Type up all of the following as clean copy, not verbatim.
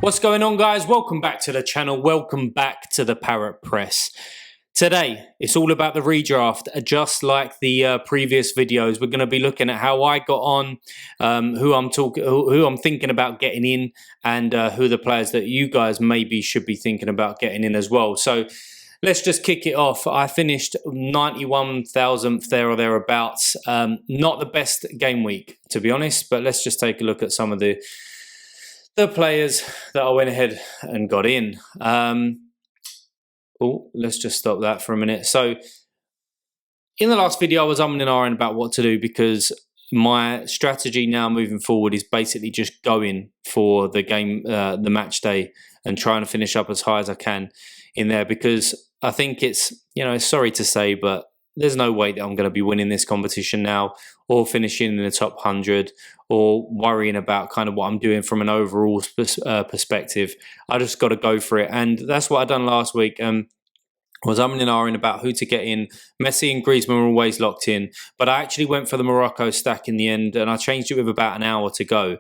What's going on, guys? Welcome back to the channel. Welcome back to the Parrot Press. Today, it's all about the redraft. Just like the previous videos, we're going to be looking at how I got on, who I'm thinking about getting in, and who the players that you guys maybe should be thinking about getting in as well. So let's just kick it off. I finished 91,000th there or thereabouts. Not the best game week, to be honest, but let's just take a look at some of the players that I went ahead and got in. Let's just stop that for a minute. So in the last video, I was umming and ahhing about what to do because my strategy now moving forward is basically just going for the game, the match day, and trying to finish up as high as I can in there, because I think it's, sorry to say, but there's no way that I'm going to be winning this competition now or finishing in the top 100 or worrying about kind of what I'm doing from an overall perspective. I just got to go for it. And that's what I done last week. Was umming and ahhing about who to get in. Messi and Griezmann were always locked in, but I actually went for the Morocco stack in the end, and I changed it with about an hour to go.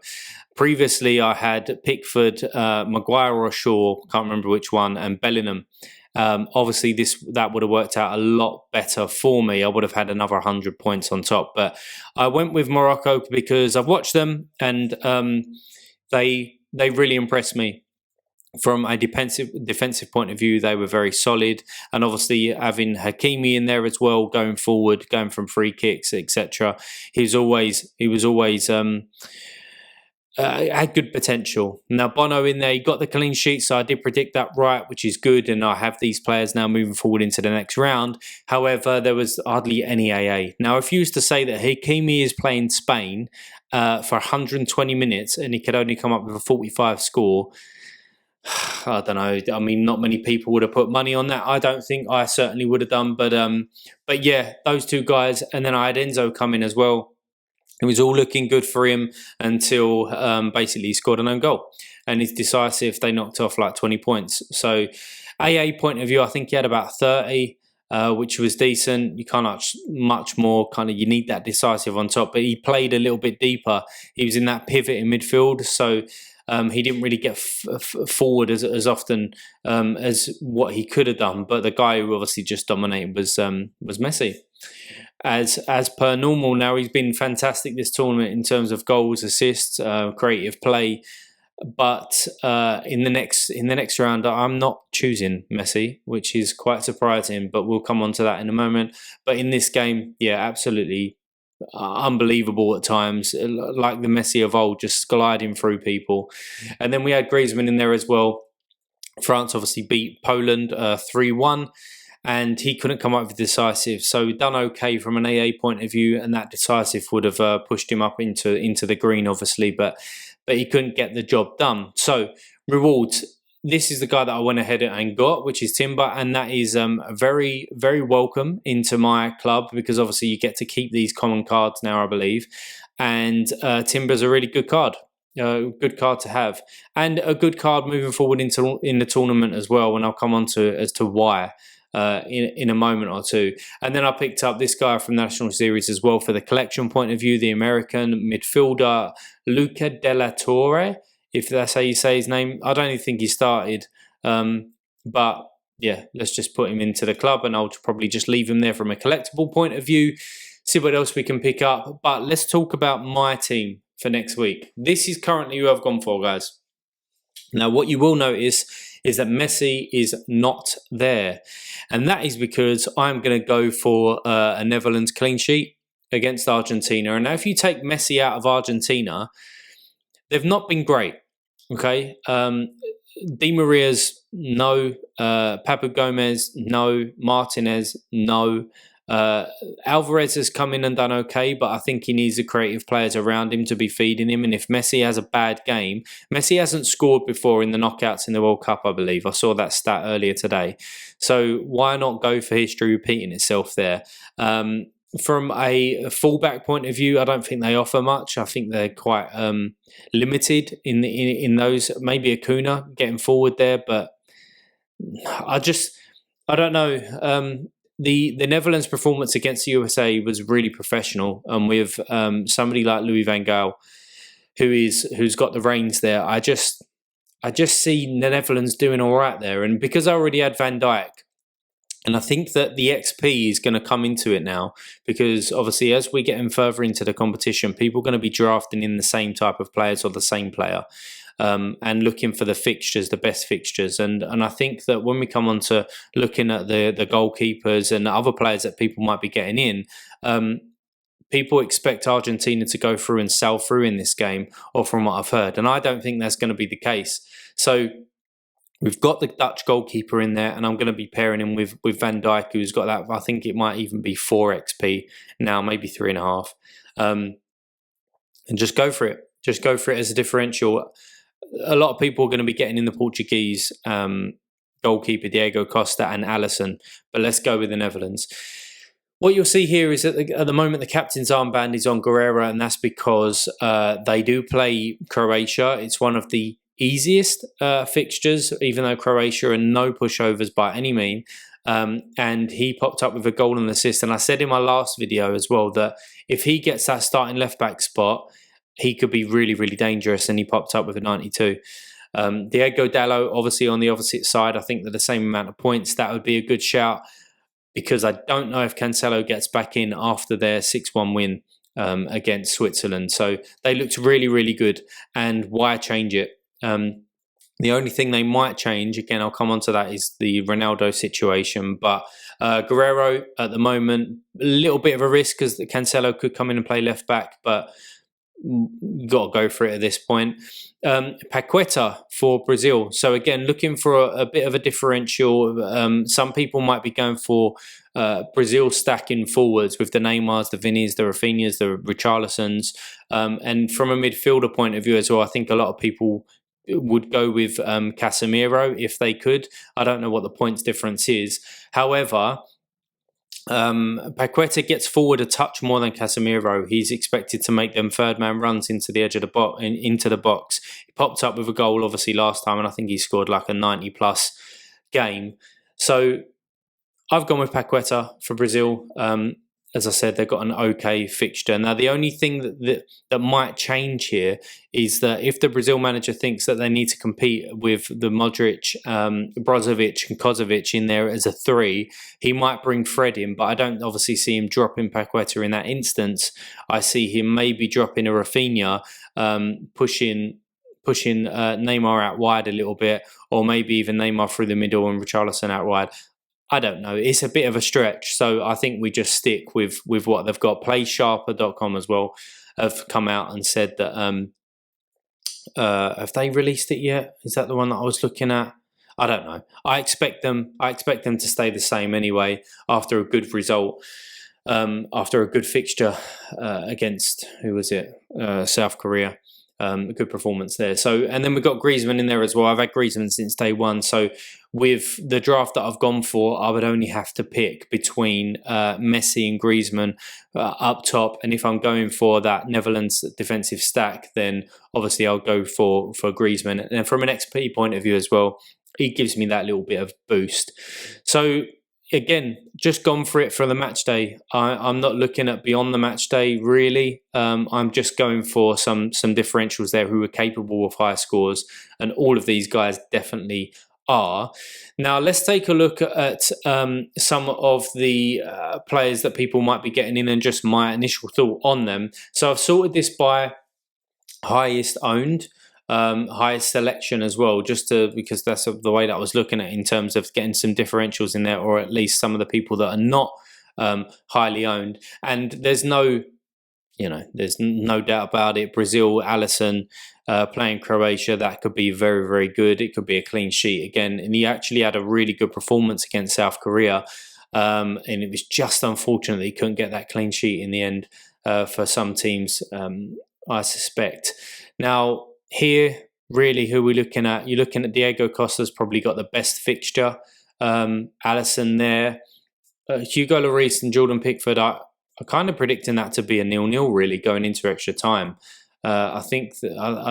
Previously, I had Pickford, Maguire or Shaw, can't remember which one, and Bellingham. Obviously, that would have worked out a lot better for me. I would have had another 100 points on top. But I went with Morocco because I've watched them, and they really impressed me. From a defensive point of view, they were very solid, and obviously having Hakimi in there as well, going forward, going from free kicks, etc. He was always had good potential. Now Bono in there, he got the clean sheet, so I did predict that right, which is good, and I have these players now moving forward into the next round. However, there was hardly any AA. Now, if you used to say that Hakimi is playing Spain for 120 minutes and he could only come up with a 45 score, I don't know. I mean, not many people would have put money on that. I don't think. I certainly would have done. But yeah, those two guys, and then I had Enzo come in as well. It was all looking good for him until basically he scored an own goal, and he's decisive. They knocked off like 20 points. So AA point of view, I think he had about 30, which was decent. You can't much more. Kind of, you need that decisive on top. But he played a little bit deeper. He was in that pivot in midfield, so he didn't really get forward as often as what he could have done. But the guy who obviously just dominated was Messi. As per normal, now he's been fantastic this tournament in terms of goals, assists, creative play. But in the next round, I'm not choosing Messi, which is quite surprising. But we'll come on to that in a moment. But in this game, yeah, absolutely unbelievable at times, like the Messi of old, just gliding through people. And then we had Griezmann in there as well. France obviously beat Poland 3-1. And he couldn't come up with decisive, so done okay from an AA point of view, and that decisive would have pushed him up into the green, obviously, but he couldn't get the job done. So rewards. This is the guy that I went ahead and got, which is Timber, and that is very, very welcome into my club, because obviously you get to keep these common cards now, I believe, and Timber's a really good card. Good card to have, and a good card moving forward in the tournament as well, and I'll come on to as to why. In a moment or two. And then I picked up this guy from National Series as well for the collection point of view, the American midfielder Luca Della Torre, if that's how you say his name. I don't even think he started, but yeah, let's just put him into the club, and I'll probably just leave him there from a collectible point of view, see what else we can pick up. But let's talk about my team for next week. This is currently who I've gone for, guys. Now, what you will notice is that Messi is not there. And that is because I'm going to go for a Netherlands clean sheet against Argentina. And now if you take Messi out of Argentina, they've not been great. Okay. Di Maria's no. Papu Gomez, no. Martinez, no. Alvarez has come in and done okay, but I think he needs the creative players around him to be feeding him. And if Messi has a bad game, Messi hasn't scored before in the knockouts in the World Cup, I believe. I saw that stat earlier today. So why not go for history repeating itself there? From a fullback point of view, I don't think they offer much. I think they're quite limited in those. Maybe Acuna getting forward there, but I don't know. The Netherlands' performance against the USA was really professional, and with somebody like Louis van Gaal, who's got the reins there, I just I just see the Netherlands doing all right there. And because I already had Van Dijk, and I think that the XP is going to come into it now, because obviously as we get further into the competition, people are going to be drafting in the same type of players or the same player, and looking for the fixtures, the best fixtures. And I think that when we come on to looking at the goalkeepers and the other players that people might be getting in, people expect Argentina to go through and sail through in this game, or from what I've heard. And I don't think that's going to be the case. So we've got the Dutch goalkeeper in there, and I'm going to be pairing him with Van Dijk, who's got that. I think it might even be 4 XP now, maybe 3.5. And just go for it. Just go for it as a differential. A lot of people are going to be getting in the Portuguese goalkeeper, Diego Costa and Alisson, but let's go with the Netherlands. What you'll see here is that at the moment the captain's armband is on Guerrero, and that's because they do play Croatia. It's one of the easiest fixtures, even though Croatia are no pushovers by any mean. And he popped up with a goal and assist. And I said in my last video as well that if he gets that starting left back spot, he could be really, really dangerous. And he popped up with a 92. Diego Dalot, obviously on the opposite side, I think that the same amount of points, that would be a good shout, because I don't know if Cancelo gets back in after their 6-1 win against Switzerland. So they looked really, really good. And why change it? The only thing they might change, again, I'll come on to that, is the Ronaldo situation. But Guerrero, at the moment, a little bit of a risk because Cancelo could come in and play left back, but you got to go for it at this point. Paqueta for Brazil. So again, looking for a bit of a differential. Some people might be going for Brazil stacking forwards with the Neymars, the Vinny's, the Rafinhas, the Richarlisons. And from a midfielder point of view as well, I think a lot of people would go with Casemiro if they could. I don't know what the points difference is. However, Paqueta gets forward a touch more than Casemiro. He's expected to make them third man runs into the edge of the box, into the box. He popped up with a goal obviously last time, and I think he scored like a 90 plus game. So I've gone with Paqueta for Brazil. As I said, they've got an okay fixture. Now, the only thing that might change here is that if the Brazil manager thinks that they need to compete with the Modric, Brozovic and Kozovic in there as a 3, he might bring Fred in, but I don't obviously see him dropping Paqueta in that instance. I see him maybe dropping a Rafinha, pushing Neymar out wide a little bit, or maybe even Neymar through the middle and Richarlison out wide. I don't know. It's a bit of a stretch. So I think we just stick with what they've got. PlaySharper.com as well have come out and said that, have they released it yet? Is that the one that I was looking at? I don't know. I expect them to stay the same anyway after a good result, after a good fixture against, who was it? South Korea. A good performance there. So, and then we've got Griezmann in there as well. I've had Griezmann since day one. So with the draft that I've gone for, I would only have to pick between Messi and Griezmann up top. And if I'm going for that Netherlands defensive stack, then obviously I'll go for Griezmann. And from an XP point of view as well, he gives me that little bit of boost. So again, just gone for it for the match day. I'm not looking at beyond the match day, really. I'm just going for some differentials there who are capable of high scores, and all of these guys definitely are. Now, let's take a look at some of the players that people might be getting in and just my initial thought on them. So I've sorted this by highest owned, highest selection as well, just because that's the way that I was looking at in terms of getting some differentials in there, or at least some of the people that are not highly owned. And there's no doubt about it. Brazil, Alisson playing Croatia, that could be very, very good. It could be a clean sheet again. And he actually had a really good performance against South Korea. And it was just unfortunate that he couldn't get that clean sheet in the end for some teams, I suspect. Now, here, really, who are we looking at? You're looking at Diego Costa's probably got the best fixture. Alisson there. Hugo Lloris and Jordan Pickford are kind of predicting that to be a 0-0, really, going into extra time. I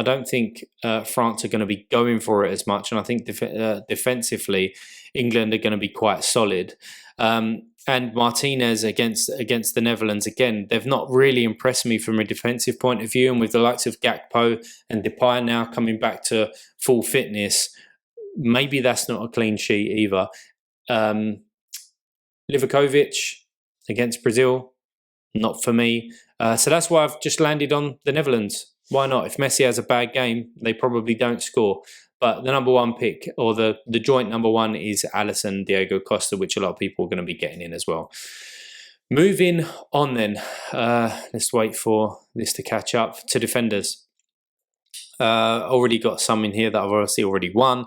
don't think France are going to be going for it as much, and I think defensively, England are going to be quite solid. And Martinez against the Netherlands, again, they've not really impressed me from a defensive point of view. And with the likes of Gakpo and Depay now coming back to full fitness, maybe that's not a clean sheet either. Livakovic against Brazil, not for me. So that's why I've just landed on the Netherlands. Why not? If Messi has a bad game, they probably don't score. But the number one pick, or the joint number one, is Alisson, Diego Costa, which a lot of people are going to be getting in as well. Moving on then. Let's wait for this to catch up to defenders. Already got some in here that I've obviously already won.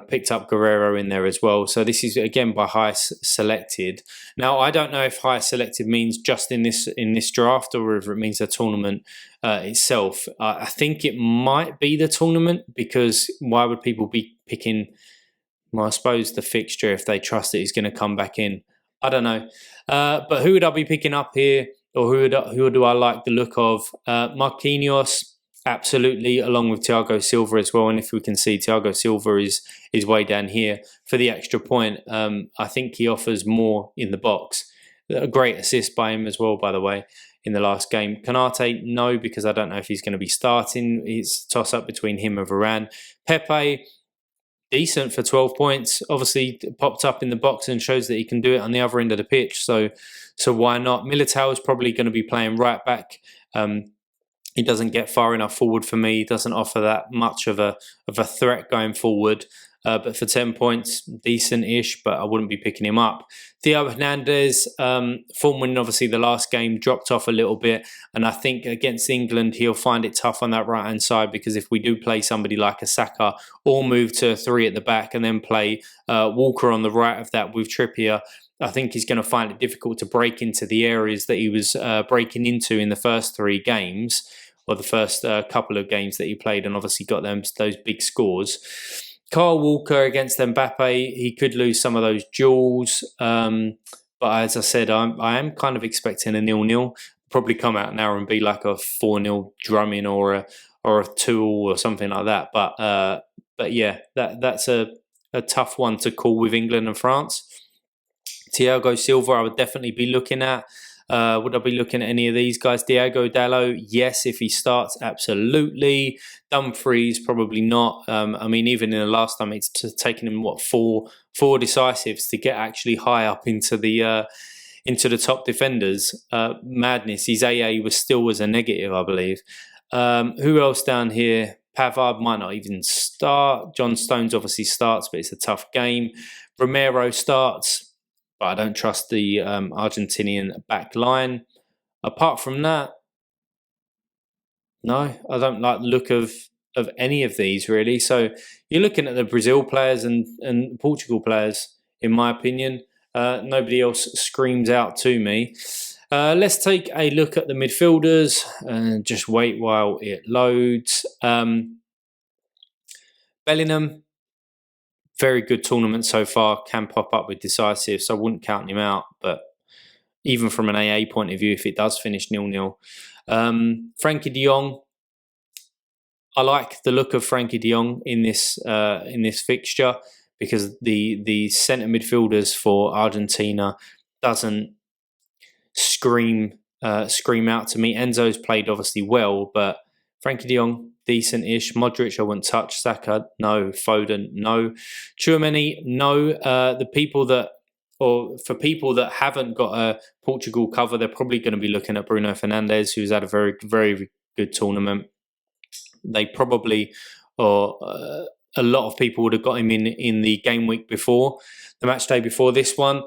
Picked up Guerrero in there as well. So this is again by highest selected. Now I don't know if highest selected means just in this draft or if it means the tournament itself. I think it might be the tournament, because why would people be picking? Well, I suppose the fixture if they trust that he's going to come back in. I don't know. But who would I be picking up here, or who do I like the look of? Marquinhos. Absolutely, along with Thiago Silva as well. And if we can see, Thiago Silva is way down here for the extra point. I think he offers more in the box. A great assist by him as well, by the way, in the last game. Konate, no, because I don't know if he's going to be starting. It's a toss-up between him and Varane. Pepe, decent for 12 points. Obviously, popped up in the box and shows that he can do it on the other end of the pitch. So why not? Militao is probably going to be playing right back. He doesn't get far enough forward for me. He doesn't offer that much of a threat going forward. But for 10 points, decent-ish, but I wouldn't be picking him up. Theo Hernandez, form winning obviously the last game, dropped off a little bit. And I think against England, he'll find it tough on that right-hand side, because if we do play somebody like a Saka, or move to 3 at the back and then play Walker on the right of that with Trippier, I think he's going to find it difficult to break into the areas that he was breaking into in the first 3 games, or the first couple of games that he played, and obviously got those big scores. Kyle Walker against Mbappe, he could lose some of those duels. But as I said, I am kind of expecting a 0-0. Probably come out now and be like a 4-0 drumming or a 2 or something like that. But yeah, that's a tough one to call with England and France. Thiago Silva, I would definitely be looking at. Would I be looking at any of these guys? Diego Dallo, yes, if he starts, absolutely. Dumfries, probably not. I mean, even in the last time, it's taken him four decisives to get actually high up into the top defenders. Madness. His AA was a negative, I believe. Who else down here? Pavard might not even start. John Stones obviously starts, but it's a tough game. Romero starts, but I don't trust the Argentinian back line. Apart from that, no, I don't like the look of any of these really. So you're looking at the Brazil players and Portugal players, in my opinion. Nobody else screams out to me. Let's take a look at the midfielders and just wait while it loads. Bellingham, very good tournament so far, can pop up with decisive, so I wouldn't count him out. But even from an AA point of view, if it does finish 0-0. Frankie de Jong, I like the look of Frankie de Jong in this fixture, because the centre midfielders for Argentina doesn't scream out to me. Enzo's played obviously well, but Frankie de Jong, decent-ish. Modric, I wouldn't touch. Saka, no. Foden, no. Tchouameni, no. For people that haven't got a Portugal cover, they're probably going to be looking at Bruno Fernandes, who's had a very, very good tournament. They probably, or a lot of people would have got him in the game week before, the match day before this one.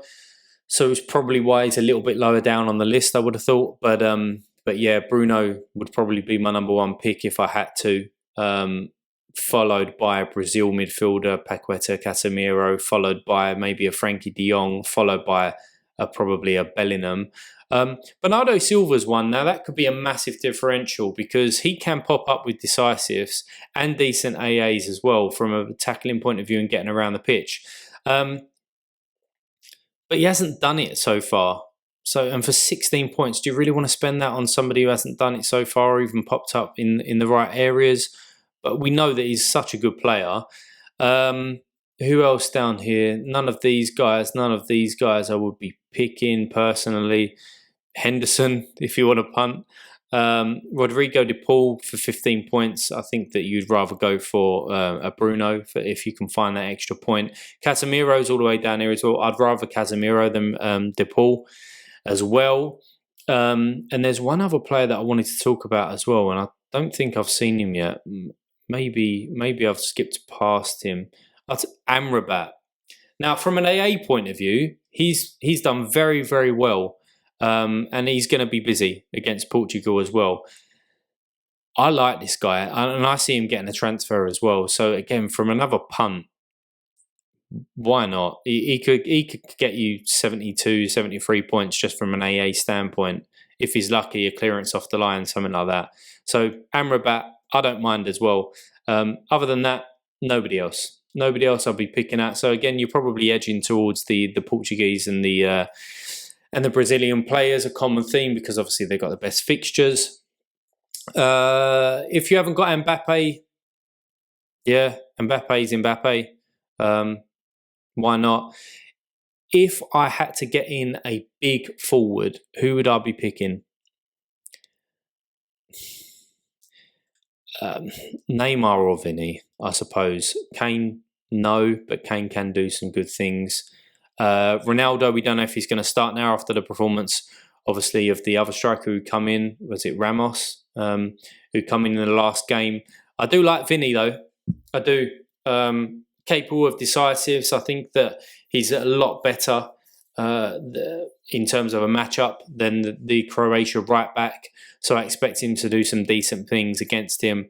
So it's probably why he's a little bit lower down on the list, I would have thought. But yeah, Bruno would probably be my number one pick if I had to. Followed by a Brazil midfielder, Paqueta, Casemiro, followed by maybe a Frankie de Jong, followed by probably a Bellingham. Bernardo Silva's one. Now that could be a massive differential, because he can pop up with decisives and decent AAs as well from a tackling point of view and getting around the pitch. But he hasn't done it so far. And for 16 points, do you really want to spend that on somebody who hasn't done it so far or even popped up in the right areas? But we know that he's such a good player. Who else down here? None of these guys I would be picking personally. Henderson, if you want to punt. Rodrigo de Paul for 15 points. I think that you'd rather go for a Bruno if you can find that extra point. Casemiro's all the way down here as well. I'd rather Casemiro than de Paul as well. And there's one other player that I wanted to talk about as well, and I don't think I've seen him yet. Maybe I've skipped past him. That's Amrabat. Now, from an AA point of view, he's done very, very well. And he's going to be busy against Portugal as well. I like this guy, and I see him getting a transfer as well. So again, from another punt, why not? He could get you 72, 73 points just from an AA standpoint. If he's lucky, a clearance off the line, something like that. So Amrabat, I don't mind as well. Other than that, nobody else. Nobody else I'll be picking at. So again, you're probably edging towards the Portuguese and the Brazilian players, a common theme, because obviously they've got the best fixtures. If you haven't got Mbappe, yeah, Mbappe's Mbappe. Why not? If I had to get in a big forward, who would I be picking? Neymar or Vinny, I suppose. Kane, no, but Kane can do some good things. Ronaldo, we don't know if he's going to start now after the performance, obviously, of the other striker who come in. Was it Ramos? Who come in the last game. I do like Vinny, though. I do. Capable of decisives. I think that he's a lot better in terms of a matchup than the Croatia right back. So I expect him to do some decent things against him.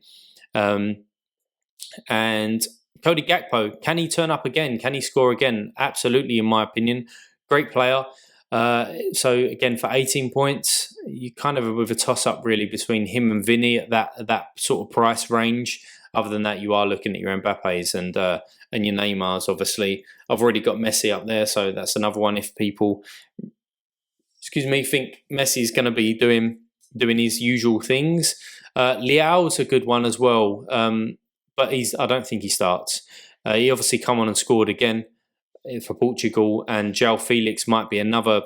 And Cody Gakpo, can he turn up again? Can he score again? Absolutely, in my opinion. Great player. So again, for 18 points, you kind of with a toss-up really between him and Vinny at that sort of price range. Other than that, you are looking at your Mbappe's and your Neymar's, obviously. I've already got Messi up there, so that's another one if people, think Messi's going to be doing his usual things. Leao's a good one as well, but I don't think he starts. He obviously come on and scored again for Portugal, and João Felix might be another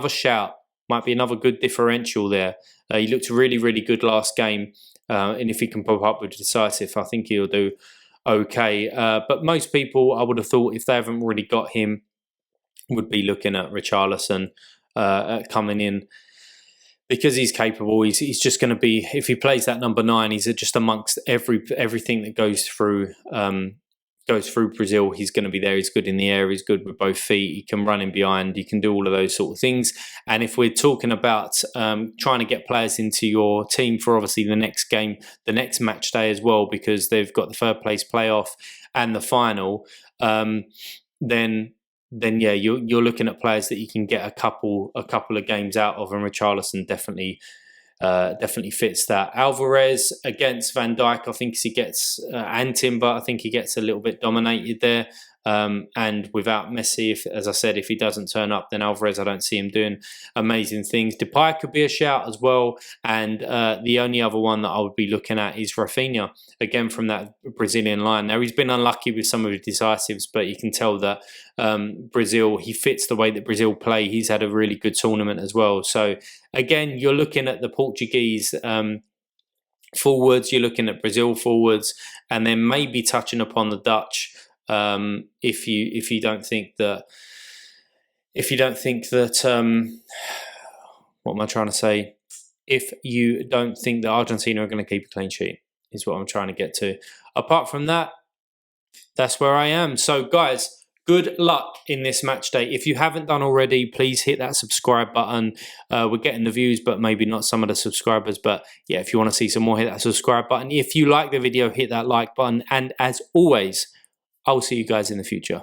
shout, might be another good differential there. He looked really, really good last game. And if he can pop up with decisive, I think he'll do okay. But most people, I would have thought, if they haven't really got him, would be looking at Richarlison coming in, because he's capable. He's just going to be, if he plays that number 9, he's just amongst everything that goes through Brazil. He's going to be there. He's good in the air. He's good with both feet. He can run in behind. He can do all of those sort of things. And if we're talking about trying to get players into your team for obviously the next game, the next match day as well, because they've got the third place playoff and the final, then yeah, you're looking at players that you can get a couple of games out of, and Richarlison definitely fits that. Alvarez against Van Dijk, I think he gets, and Timber, I think he gets a little bit dominated there. And without Messi, if he doesn't turn up, then Alvarez, I don't see him doing amazing things. Depay could be a shout as well. And the only other one that I would be looking at is Rafinha, again from that Brazilian line. Now, he's been unlucky with some of the decisives, but you can tell that Brazil, he fits the way that Brazil play. He's had a really good tournament as well. So again, you're looking at the Portuguese forwards, you're looking at Brazil forwards, and then maybe touching upon the Dutch. If you don't think that what am I trying to say? If you don't think that Argentina are going to keep a clean sheet, is what I'm trying to get to. Apart from that, that's where I am. So guys, good luck in this match day. If you haven't done already, please hit that subscribe button. We're getting the views, but maybe not some of the subscribers. But yeah, if you want to see some more, hit that subscribe button. If you like the video, hit that like button. And as always, I'll see you guys in the future.